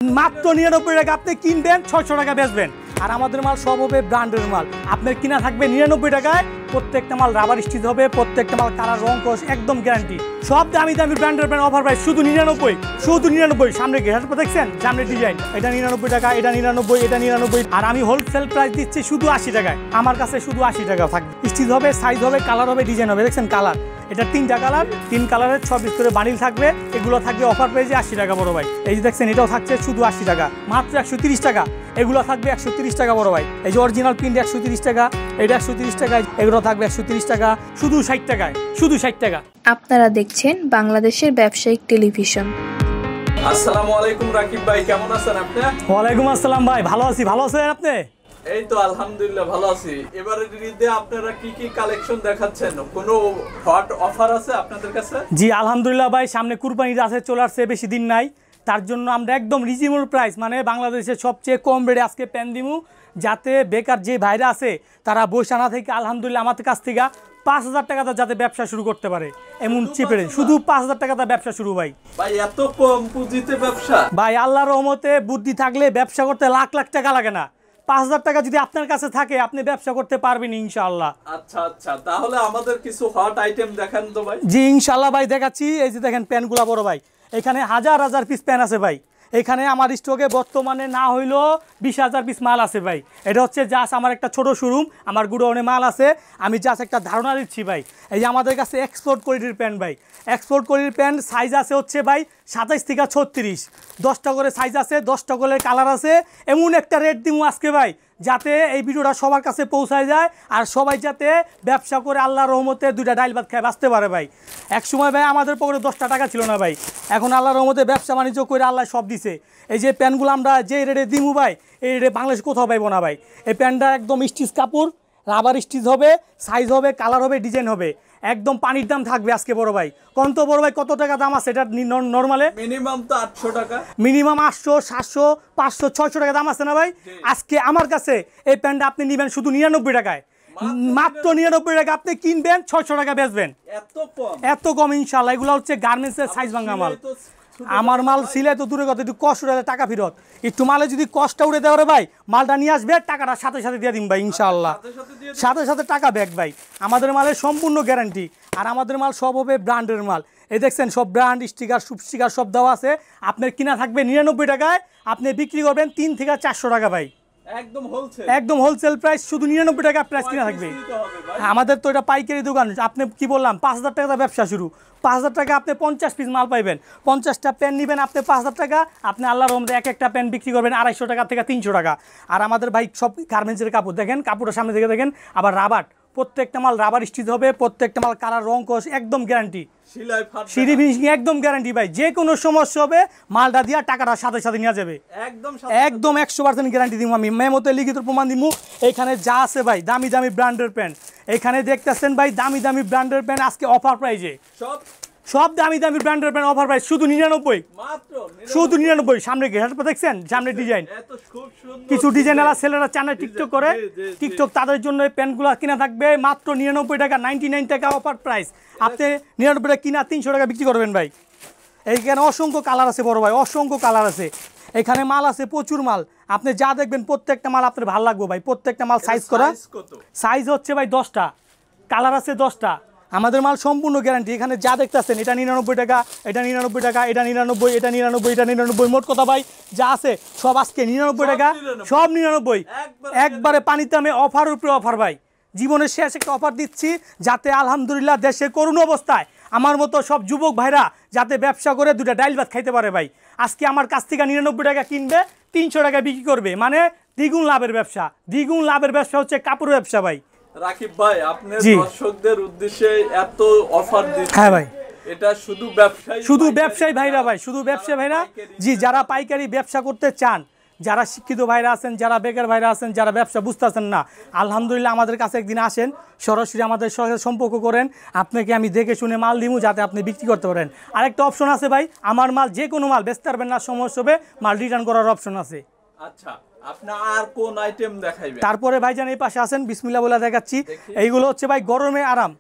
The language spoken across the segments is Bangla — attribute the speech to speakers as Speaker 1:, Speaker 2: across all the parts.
Speaker 1: মাত্র 99 টাকা আপনি কিনবেন, 600 টাকা বেচবেন। আর আমাদের মাল সব হবে ব্র্যান্ডের মাল। আপনার কিনা থাকবে 99 টাকায়। প্রত্যেকটা মাল রাবার স্টিচ হবে, প্রত্যেকটা মাল কালার রং কোর্স একদম গ্যারান্টি। সব দামি দামি ব্র্যান্ডের অফার প্রাইস শুধু 99, শুধু 99। সামনে ঘেরার দেখছেন, সামনে ডিজাইন, এটা 99 টাকা, এটা 99, এটা 99। আর আমি হোলসেল প্রাইস দিচ্ছি শুধু 80 টাকায়। আমার কাছে শুধু 80 টাকা থাকবে। স্টিচ হবে, সাইজ হবে, কালার হবে, ডিজাইন হবে। দেখছেন কালার, এটা 3টা কালার, 3 কালারের 6 পিস করে বান্ডিল থাকবে। এগুলো থাকবে অফার প্রাইসে 80 টাকা বড় ভাই। এই যে দেখছেন, এটাও থাকছে শুধু 80 টাকা, মাত্র 130 টাকা। এগুলো থাকবে 130 টাকা বড় ভাই। এই যে অরিজিনাল প্রিন্ট 130 টাকা, এটা 130 টাকা, এগুলো থাকবে 130 টাকা, শুধু 60 টাকায়, শুধু 60 টাকা।
Speaker 2: আপনারা দেখছেন বাংলাদেশের ব্যবসায়িক টেলিভিশন।
Speaker 3: আসসালামু আলাইকুম রাকিব ভাই, কেমন আছেন আপনি?
Speaker 1: ওয়ালাইকুম আসসালাম ভাই, ভালো আছি। ভালো আছেন আপনি?
Speaker 3: এই তো আলহামদুলিল্লাহ ভালো আছি। এবারে ঈদে আপনারা কি কি কালেকশন দেখাচ্ছেন? কোনো হট অফার আছে আপনাদের কাছে?
Speaker 1: জি আলহামদুলিল্লাহ ভাই, সামনে কুরবানি ঈদ আছে, চলে আসছে, বেশি দিন নাই। তার জন্য আমরা একদম রিজনেবল প্রাইস, মানে বাংলাদেশের সবচেয়ে কম রেটে আজকে প্যান দিমু, যাতে বেকার যে ভাইরা আছে তারা বৈশানা থেকে আলহামদুলিল্লাহ আমাদের কাছ থেকে 5000 টাকাতে যাতে ব্যবসা শুরু করতে পারে, এমন চিপে শুধু 5000 টাকাতে ব্যবসা শুরু। ভাই
Speaker 3: ভাই এত কম পুঁজিতে ব্যবসা?
Speaker 1: ভাই আল্লাহর রহমতে বুদ্ধি থাকলে ব্যবসা করতে লাখ লাখ টাকা লাগে না। 5000 টাকা যদি আপনার কাছে থাকে, আপনি ব্যবসা করতে পারবেন ইনশাআল্লাহ।
Speaker 3: আচ্ছা আচ্ছা, তাহলে আমাদের কিছু হট আইটেম দেখান তো ভাই।
Speaker 1: জি ইনশাআল্লাহ ভাই, দেখাচ্ছি। এই যে দেখেন প্যান্টগুলো বড় ভাই, এখানে হাজার হাজার পিস প্যান্ট আছে ভাই। এখানে আমার স্টকে বর্তমানে না হইলেও 20,000 পিস মাল আছে ভাই। এটা হচ্ছে জাস্ট আমার একটা ছোট শোরুম, আমার গুডাউনে মাল আছে, আমি জাস্ট একটা ধারণা দিচ্ছি ভাই। এই যে আমাদের কাছে এক্সপোর্ট কোয়ালিটির প্যান্ট ভাই, এক্সপোর্ট কোয়ালিটির প্যান্ট সাইজ আছে হচ্ছে ভাই 27 থেকে 36, 10টা করে সাইজ আছে, 10টা করে কালার আছে। এমন একটা রেট দিব আজকে ভাই, যাতে এই ভিডিওটা সবার কাছে পৌঁছায় যায়, আর সবাই যাতে ব্যবসা করে আল্লাহর রহমতে 2টা ডাইল ভাত খায় বাঁচতে পারে ভাই। এক সময় ভাই আমাদের পকেটে 10টা টাকা ছিল না ভাই, এখন আল্লাহর রহমতে ব্যবসা বাণিজ্য করে আল্লাহ সব দিছে। এই যে প্যান্টগুলো আমরা যে রেটে দিমু ভাই, এই রেটে বাংলাদেশে কোথাও পাইবো না ভাই। এই প্যান্টটা একদম স্টিচ কাপড়, রাবার স্টিচ হবে, সাইজ হবে, কালার হবে, ডিজাইন হবে, একদম পানির দাম থাকবে আজকে বড় ভাই। কোন তো বড় ভাই কত টাকা দাম আছে এটা নরমালে?
Speaker 3: মিনিমাম তো 800 টাকা,
Speaker 1: মিনিমাম 800, 700, 500, 600 টাকা দাম আছে না ভাই? আজকে আমার কাছে এই প্যান্টটা আপনি নেবেন শুধু 99 টাকায়। মাত্র 99 টাকা আপনি কিনবেন, 600 টাকা বেচবেন।
Speaker 3: এত কম?
Speaker 1: এত কম ইনশাআল্লাহ। এগুলো হচ্ছে গার্মেন্টসের সাইজ ভাঙা মাল। আমার মাল সিলাই তো দূরে কথা, একটু কষ্ট উঠে টাকা ফেরত, একটু মালে যদি কষ্ট উঠে দেওয়ার ভাই, মালটা নিয়ে আসবে, টাকাটা সাথে সাথে দিয়ে দিন ভাই ইনশাআল্লাহ, সাথে সাথে টাকা ব্যাক ভাই। আমাদের মালের সম্পূর্ণ গ্যারান্টি, আর আমাদের মাল সব হবে ব্র্যান্ডের মাল। এই দেখছেন সব ব্র্যান্ড স্টিকার, সুপ স্টিকার সব দেওয়া আছে। আপনার কিনা থাকবে 99 টাকায়, আপনি বিক্রি করবেন 3 থেকে 400 টাকা ভাই। একদম হোলসেল প্রাইস, শুধু 99 টাকা প্রাইস কিনা থাকবে। আমাদের তো এটা পাইকারি দোকান। আপনি কি বললাম, 5000 টাকা ব্যবসা শুরু। 5000 টাকা আপনি 50 পিস মাল পাইবেন, 50টা প্যান্ট নেবেন আপনি 5000 টাকা। আপনি আল্লাহর রহমতে এক একটা প্যান্ট বিক্রি করবেন 250 টাকা থেকে 300 টাকা। আর আমাদের ভাই সব গার্মেন্টসের কাপড় দেখেন, কাপড়ের সামনে থেকে দেখেন, আবার রাবার, প্রত্যেকটা মাল রাবার স্টিচ হবে, প্রত্যেকটা মাল কালার রং কোর্স একদম গ্যারান্টি, সিঁড়ি ফিনিশিং একদম গ্যারান্টি ভাই। যে কোনো সমস্যা হবে মালটা দিয়া টাকাটা সাথে সাথে নেওয়া যাবে, একদম 100% গ্যারান্টি দিব আমি। মেমোতে লিখিত প্রমাণ দিব। এখানে যা আছে ভাই দামি দামি ব্র্যান্ডের প্যান্ট, এখানে দেখতেছেন ভাই দামি দামি ব্র্যান্ডের প্যান্ট আজকে অফার প্রাইজে, সব দামি দামি ব্র্যান্ডের প্যান্ট অফার প্রাইস শুধু 99, শুধু 99। সামনে ঘেরার দেখছেন, সামনে ডিজাইন, কিছু ডিজাইনার ছেলেরা চ্যানেল টিকটক করে, টিকটক তাদের জন্য এই প্যান্টগুলো কিনা থাকবে মাত্র 99 টাকা, 99 টাকা অফার প্রাইস। আপনি 99 টাকা কিনা 300 টাকা বিক্রি করবেন ভাই। এইখানে অসংখ্য কালার আছে বড় ভাই, অসংখ্য কালার আছে। এখানে মাল আছে প্রচুর মাল, আপনি যা দেখবেন প্রত্যেকটা মাল আপনার ভালো লাগবে ভাই। প্রত্যেকটা মাল সাইজ করা, সাইজ হচ্ছে ভাই 10টা, কালার আছে 10টা। আমাদের মাল সম্পূর্ণ গ্যারান্টি। এখানে যা দেখতেছেন এটা 99 টাকা, এটা 99 টাকা, এটা 99, এটা 99, এটা 99। মোট কথা ভাই যা আছে সব আজকে 99 টাকা, সব 99, একবারে পানির দামে অফার উপরে অফার ভাই। জীবনের শেষ একটা অফার দিচ্ছি, যাতে আলহামদুলিল্লাহ দেশের করুণ অবস্থায় আমার মতো সব যুবক ভাইরা যাতে ব্যবসা করে 2টা ডাইল ভাত খাইতে পারে ভাই। আজকে আমার কাছ থেকে 99 টাকা কিনবে, 300 টাকা বিক্রি করবে, মানে দ্বিগুণ লাভের ব্যবসা। দ্বিগুণ লাভের ব্যবসা হচ্ছে কাপড়ের ব্যবসা ভাই।
Speaker 3: রাকিব ভাই, আপনি দর্শকদের উদ্দেশ্যে এত অফার দিচ্ছেন?
Speaker 1: হ্যাঁ ভাই,
Speaker 3: এটা শুধু ব্যবসায়ী,
Speaker 1: শুধু ব্যবসায়ী ভাইরা ভাই, শুধু ব্যবসায়ী ভাইরা। জি, যারা পাইকারি ব্যবসা করতে চান, যারা শিক্ষিত ভাইরা আছেন, যারা বেকার ভাইরা আছেন, যারা ব্যবসা বুঝতেছেন না, আলহামদুলিল্লাহ আমাদের কাছে একদিন আসেন, সরাসরি আমাদের সঙ্গে সম্পর্ক করেন, আপনাকে আমি দেখে শুনে মাল দিব যাতে আপনি বিক্রি করতে পারেন। আরেকটা অপশন আছে ভাই, আমার মাল যে কোনো মাল বেচতে পারবেন না, সমস্যা হবে, মাল রিটার্ন করার অপশন আছে।
Speaker 3: আচ্ছা, আপনি আর কোন আইটেম দেখাইবেন?
Speaker 1: তারপরে ভাইজান এই পাশে আসেন, বিসমিল্লাহ বলে দেখাচ্ছি। এইগুলো হচ্ছে ভাই গরমে আরাম,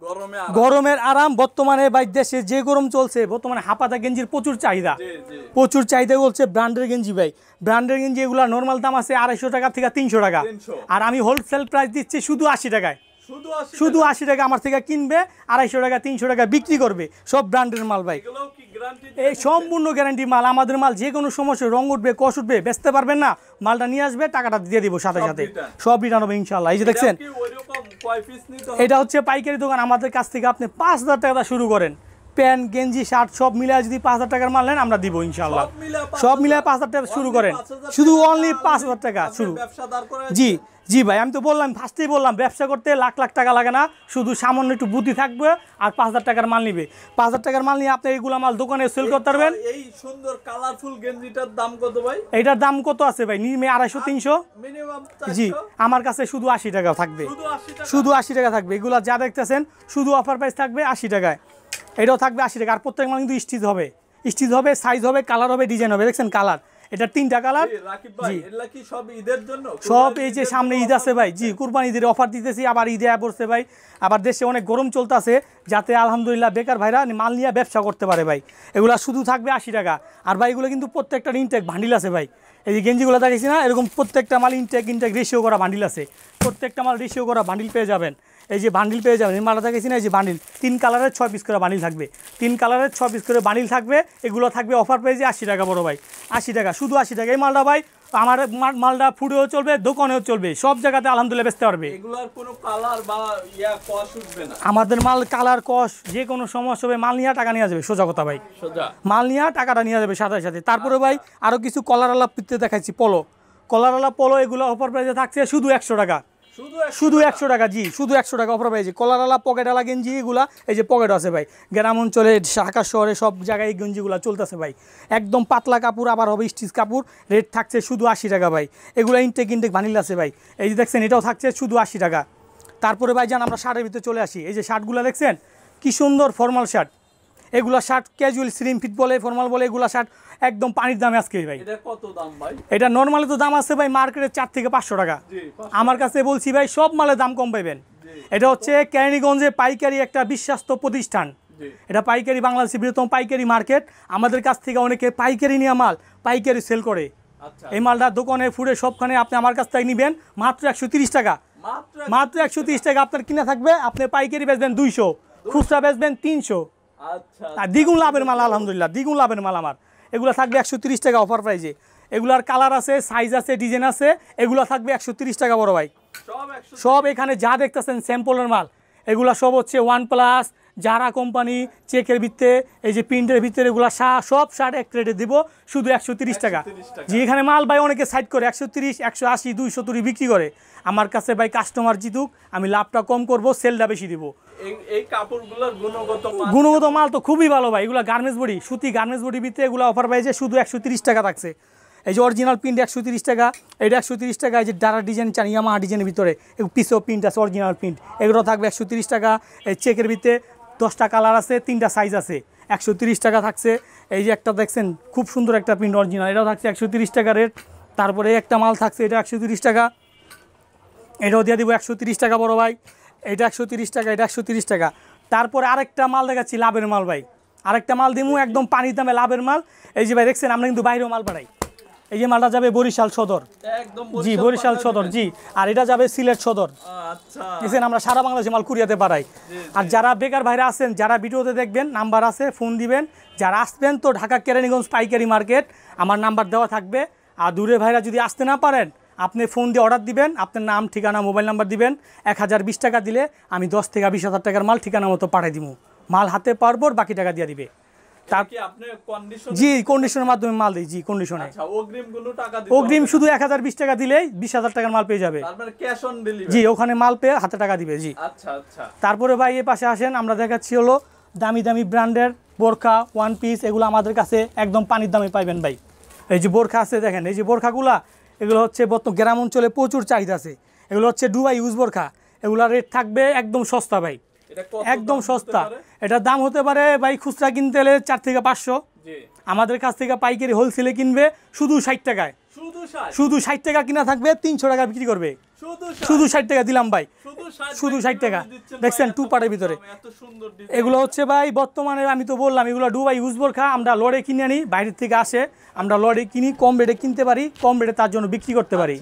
Speaker 3: গরমে
Speaker 1: গরমের আরাম। বর্তমানে ভাই দেশে যে গরম চলছে, বর্তমানে হাফাতা গেঞ্জির প্রচুর চাহিদা, প্রচুর চাহিদা বলছে ব্র্যান্ডের গেঞ্জি ভাই। ব্র্যান্ডের গেঞ্জি এগুলা নর্মাল দাম আছে 250 টাকা থেকে 300 টাকা, আর আমি হোলসেল প্রাইস দিচ্ছি শুধু 80 টাকায়। শুধু 80 টাকা আমার থেকে কিনবে, 250 টাকা 300 টাকা বিক্রি করবে। সব ব্র্যান্ডের মাল ভাই, এই সম্পূর্ণ গ্যারান্টি মাল। আমাদের মাল যে কোনো সমস্যা, রং উঠবে, কষ উঠবে, বেচতে পারবেন না, মালটা নিয়ে আসবে, টাকাটা দিয়ে দিব সাথে সাথে, সব রিটার্ন হবে ইনশাল্লাহ। এই যে দেখছেন, এটা হচ্ছে পাইকারি দোকান। আমাদের কাছ থেকে আপনি 5000 টাকা শুরু করেন, প্যান্ট গেঞ্জি শার্ট সব মিলে যদি 5000 টাকার মাল নেন আমরা দিব ইনশাল্লাহ। সব মিলে 5000 টাকা শুরু করেন, শুধু অনলি 5000 টাকা শুরু। জি জি ভাই, আমি তো বললাম, ফার্স্টেই বললাম, ব্যবসা করতে লাখ লাখ টাকা লাগে না, শুধু সামান্য একটু বুদ্ধি থাকবে আর 5000 টাকার মাল নিবে। 5000 টাকার মাল নিয়ে আপনি এইগুলো মাল দোকানে সেল করতে পারবেন।
Speaker 3: এই সুন্দর কালারফুল গেঞ্জিটার দাম কত ভাই?
Speaker 1: এটার দাম কত আছে ভাই? নিমে 250 300
Speaker 3: মিনিমাম।
Speaker 1: জি, আমার কাছে শুধু 80 টাকা থাকবে, শুধু 80 টাকা থাকবে। এগুলো যা দেখতেছেন শুধু অফার প্রাইস থাকবে 80 টাকায়। এটাও থাকবে 80 টাকা। আর প্রত্যেক মাল কিন্তু স্টিচ হবে, স্টিচ হবে, সাইজ হবে, কালার হবে, ডিজাইন হবে। দেখছেন কালার, এটা 3টা কালার। জি,
Speaker 3: সব ঈদের জন্য,
Speaker 1: সব এই যে সামনে ঈদ আছে ভাই। জি, কুরবানি ঈদের অফার দিতেছি, আবার ঈদে পড়ছে ভাই, আবার দেশে অনেক গরম চলতেছে, যাতে আলহামদুলিল্লাহ বেকার ভাইরা মাল নিয়ে ব্যবসা করতে পারে ভাই। এগুলা শুধু থাকবে 80 টাকা। আর ভাই এগুলো কিন্তু প্রত্যেকটা ইনটেক বান্ডিল আছে ভাই। এই যে গেঞ্জিগুলো দেখেছি না, এরকম প্রত্যেকটা মাল ইনটেক রেশিও করা বান্ডিল আছে, প্রত্যেকটা মাল রেশিও করা বান্ডিল পেয়ে যাবেন। এই যে বান্ডিল পেয়ে যাবেন, এই মালটা দেখেছি না, এই যে বান্ডিল 3 কালারের 6 পিস করে বান্ডিল থাকবে, 3 কালারের 6 পিস করে বান্ডিল থাকবে। এগুলো থাকবে অফার প্রাইসে 80 টাকা বড় ভাই, 80 টাকা, শুধু 80 টাকা। এই মালটা ভাই আমার মালটা ফুডেও চলবে, দোকানেও চলবে, সব জায়গাতে আলহামদুলিল্লাহ বেচতে পারবে।
Speaker 3: এগুলার কোনো কালার বা কস উঠবে না।
Speaker 1: আমাদের মাল কালার কস যে কোনো সমস্যা হবে, মাল নিয়ে টাকা নিয়ে যাবে, সোজা কথা ভাই, মাল নিয়ে টাকাটা নিয়ে যাবে সাথে সাথে। তারপরে ভাই আরও কিছু কলারওয়ালা পিতে দেখাচ্ছি, পলো, কলারওয়ালা পলো, এগুলো অফার প্রাইসে থাকছে শুধু 100 টাকা, শুধু 100 টাকা। জি, শুধু 100 টাকা অফার প্রাইসে কলারওয়ালা পকেটওয়ালা গেঞ্জি। এগুলা এই যে পকেট আছে ভাই, গ্রাম অঞ্চলে, ঢাকা শহরে সব জায়গায় এই গেঞ্জিগুলো চলতেছে ভাই। একদম পাতলা কাপড়, আবার হবে স্টিচ কাপড়। রেট থাকছে শুধু 80 টাকা ভাই। এগুলো ইনটেক ভানিলা আছে ভাই। এই যে দেখছেন, এটাও থাকছে শুধু 80 টাকা। তারপরে ভাই যান আমরা শার্টের ভিতরে চলে আসি। এই যে শার্টগুলো দেখছেন কি সুন্দর, ফর্মাল শার্ট। এগুলা শার্ট ক্যাজুয়াল, স্লিম ফিট বলে, ফর্মাল বলে, এগুলা শার্ট একদম পানির দামে আজকে ভাই।
Speaker 3: এটা কত দাম ভাই?
Speaker 1: এটা নরমালি তো দাম আছে ভাই মার্কেটে 4 থেকে 500 টাকা। আমার কাছে বলছি ভাই সব মালে দাম কম পাইবেন। এটা হচ্ছে কেরানীগঞ্জে পাইকারি একটা বিশ্বস্ত প্রতিষ্ঠান। এটা পাইকারি, বাংলাদেশের বৃহত্তম পাইকারি মার্কেট। আমাদের কাছ থেকে অনেকে পাইকারি নিয়ে মাল পাইকারি সেল করে। এই মালটা দোকানে ফুডে সবখানে আপনি আমার কাছ থেকে নেবেন মাত্র 130 টাকা, মাত্র 130 টাকা আপনার কিনা থাকবে। আপনি পাইকারি বেচবেন 200, খুচরা বেচবেন 300। আর দ্বিগুণ লাভের মাল, আলহামদুলিল্লাহ দ্বিগুণ লাভের মাল আমার। এগুলো থাকবে 130 টাকা অফার প্রাইজে। এগুলার কালার আছে, সাইজ আছে, ডিজাইন আছে। এগুলো থাকবে 130 টাকা বড় ভাই। সব এখানে যা দেখতেছেন স্যাম্পলের মাল, এগুলো সব হচ্ছে OnePlus, যারা কোম্পানি, চেকের ভিত্তে, এই যে প্রিন্টের ভিতরে, এগুলো সব শার্ট এক রেটে দিব শুধু 130 টাকা। যে এখানে মাল ভাই অনেকে সাইড করে 130, 180, 200 বিক্রি করে। আমার কাছে ভাই কাস্টমার জিতুক, আমি লাভটা কম করব, সেলটা বেশি দিব।
Speaker 3: এই কাপড়গুলোর
Speaker 1: গুণগত মাল তো খুবই ভালো ভাই। এগুলো গার্মেন্টস বডি, সুতি গার্মেন্টস বডি ভিতরে এগুলো অফার পাইছে শুধু 130 টাকা থাকছে। এই যে অরিজিনাল প্রিন্ট 130 টাকা, এটা 130 টাকা। এই যে ডারা ডিজাইন চান, ইয়ামাহা ডিজাইনের ভিতরে পিসও প্রিন্ট আছে, অরিজিনাল প্রিন্ট, এগুলো থাকবে 130 টাকা। এই চেকের ভিতরে 10টা কালার আছে, 3টা সাইজ আছে, 130 টাকা থাকছে। এই যে একটা দেখছেন খুব সুন্দর একটা প্রিন্ট অরিজিনাল, এটাও থাকছে 130 টাকা রেট। তারপরে একটা মাল থাকছে, এটা 130 টাকা, এটাও দিয়ে দিব 130 টাকা বড় ভাই। এটা 130 টাকা, এটা 130 টাকা। তারপরে আরেকটা মাল দেখাচ্ছি, লাভের মাল ভাই। আরেকটা মাল দিমু একদম পানির দামে লাভের মাল। এই যে ভাই দেখছেন, আমরা কিন্তু বাইরেও মাল পাঠাই। এই যে মালটা যাবে বরিশাল সদর, জি বরিশাল সদর, জি। আর এটা যাবে সিলেট সদর। দেখছেন আমরা সারা বাংলাদেশে মাল কুরিয়াতে পাঠাই। আর যারা বেকার ভাইরা আছেন, যারা ভিডিওতে দেখবেন, নাম্বার আছে, ফোন দিবেন। যারা আসবেন তো ঢাকা কেরানীগঞ্জ পাইকারি মার্কেট, আমার নাম্বার দেওয়া থাকবে। আর দূরে ভাইরা যদি আসতে না পারেন, আপনি ফোন দিয়ে অর্ডার দিবেন, আপনার নাম, ঠিকানা, মোবাইল নাম্বার দিবেন। 1020 টাকা দিলে আমি 10 থেকে 20,000 টাকার মাল ঠিকানা মতো পাঠাই দিব। মাল হাতে পারবো, বাকি টাকা দিয়ে দিবে। জি, কন্ডিশনের মাধ্যমে মাল দিই। জি, কন্ডিশনে। অগ্রিম শুধু 1020 টাকা দিলেই 20,000 টাকার মাল পেয়ে যাবে। জি, ওখানে মাল পেয়ে হাতে টাকা দিবে। জি। তারপরে ভাই এ পাশে আসেন, আমরা দেখাচ্ছি হলো দামি দামি ব্র্যান্ডের বোরখা, ওয়ান পিস। এগুলো আমাদের কাছে একদম পানির দামে পাইবেন ভাই। এই যে বোরখা আছে দেখেন, এই যে বোরখাগুলা, এগুলো হচ্ছে বর্তমান গ্রাম অঞ্চলে প্রচুর চাহিদা আছে। এগুলো হচ্ছে দুবাই ইউজ বোরখা। এগুলোর রেট থাকবে একদম সস্তা ভাই, একদম সস্তা। এটার দাম হতে পারে ভাই খুচরা কিনতে হলে 4 থেকে 500, আমাদের কাছ থেকে পাইকারি হোলসেলে কিনবে শুধু 60 টাকায়, শুধু 60 টাকা কিনা থাকবে, 300 টাকা বিক্রি করবে। শুধু 60 টাকা দিলাম ভাই, শুধু 60 টাকা। দেখছেন টু পার্টের ভিতরে এগুলো হচ্ছে ভাই বর্তমানে, আমি তো বললাম এগুলো দুবাই ইউজ বোরখা। আমরা লড়ে কিনে আনি, বাইরের থেকে আসে, আমরা লড়ে কিনি, কম রেটে কিনতে পারি, কম রেটে তার জন্য বিক্রি করতে পারি।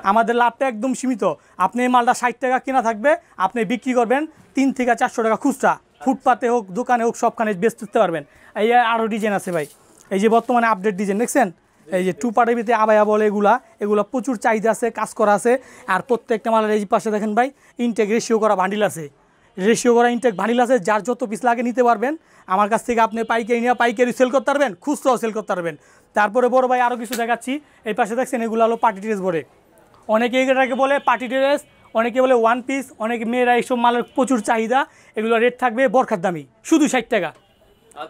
Speaker 1: আমাদের লাভটা একদম সীমিত। আপনি এই মালটা 60 টাকা কিনা থাকবে, আপনি বিক্রি করবেন 3 থেকে 400 টাকা খুচরা। ফুটপাতে হোক, দোকানে হোক, সবখানে বেচতে পারবেন। এই আরও ডিজাইন আছে ভাই, এই যে বর্তমানে আপডেট ডিজাইন দেখছেন, এই যে টু পার্টের ভিতরে আবায়া বলে এগুলা প্রচুর চাহিদা আছে, কাজ করা আছে। আর প্রত্যেকটা মালের এই পাশে দেখেন ভাই ইনটেক রেশিও করা বান্ডিল আছে, রেশিও করা ইনটেক বান্ডিল আছে। যার যত পিস লাগে নিতে পারবেন আমার কাছ থেকে। আপনি পাইকারি নিয়ে পাইকারি সেল করতে পারবেন, খুচরাও সেল করতে পারবেন। তারপরে বড় ভাই আরও কিছু দেখাচ্ছি, এই পাশে দেখছেন এগুলো হলো পার্টি ড্রেস বলে, অনেকে এটাকে বলে পার্টি ড্রেস, অনেকে বলে ওয়ান পিস, অনেকে মেয়েরা এইসব মালের প্রচুর চাহিদা। এগুলো রেট থাকবে বরখার দামি, শুধু 60 টাকা,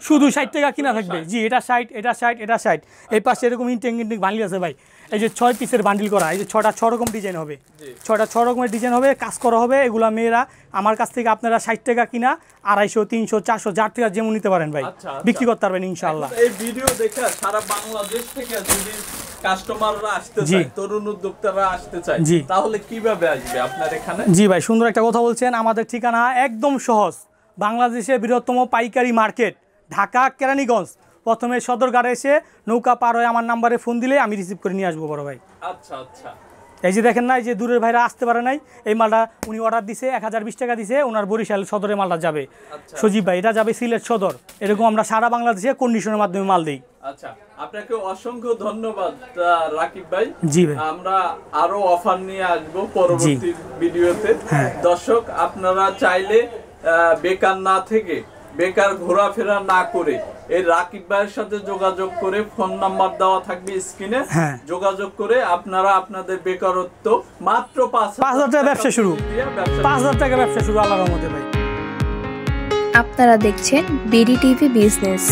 Speaker 1: শুধু 60 টাকা কিনা থাকবে। জি, এটা 60, এটা 60, এটা 60। এই পাশে এরকম ইনটেক বান্ডিল আছে ভাই, এই যে 6 পিসের বান্ডিল করা, এই যে 6 রকম ডিজাইন হবে, 6 রকমের ডিজাইন হবে, কাজ করা হবে। এগুলা মেয়েরা আমার কাছ থেকে আপনারা 60 টাকা কিনা 250, 300, 400 যার থেকে যেমন নিতে পারেন ভাই, বিক্রি করতে পারবেন ইনশাআল্লাহ।
Speaker 3: এই ভিডিও দেখে সারা বাংলাদেশ থেকে যদি কাস্টমাররা আসতে চায়, তরুণ উদ্যোক্তারা আসতে চায়, তাহলে কিভাবে আসবে আপনার এখানে?
Speaker 1: জি ভাই, সুন্দর একটা কথা বলছেন। আমাদের ঠিকানা একদম সহজ, বাংলাদেশের বৃহত্তম পাইকারি মার্কেট ঢাকা কেরানীগঞ্জ। প্রথমে সদরঘাটে এসে নৌকা পার হয়ে আমার নাম্বারে ফোন দিলে আমি রিসিভ করে নিয়ে আসবো বড় ভাই।
Speaker 3: আচ্ছা আচ্ছা।
Speaker 1: এই যে দেখেন না, এই যে দূরের ভাইরা আসতে পারে নাই, এই মালটা উনি অর্ডার দিছে 1020 টাকা দিছে, ওনার বরিশাল সদরে মালটা যাবে। সজীব ভাই, এটা যাবে সিলেট সদর। এরকম আমরা সারা বাংলাদেশে কন্ডিশনের মাধ্যমে মাল দিই।
Speaker 3: আচ্ছা, আপনাকে অসংখ্য ধন্যবাদ রাকিব ভাই।
Speaker 1: জি ভাই,
Speaker 3: আমরা আরো অফার নিয়ে আসবো পরবর্তী ভিডিওতে। দর্শক, আপনারা চাইলে বেকার না থেকে, বেকার ঘোরাফেরা না করে এই রাকিব ভাইয়ের সাথে যোগাযোগ করে, ফোন নাম্বার দেওয়া থাকবে স্ক্রিনে, যোগাযোগ করে আপনারা আপনাদের বেকারত্ব মাত্র 5,000 টাকা ব্যবসা শুরু,
Speaker 1: 5,000 টাকা ব্যবসা শুরু আল্লাহর রহমতে ভাই।
Speaker 2: আপনারা দেখছেন বিডি টিভি বিজনেস।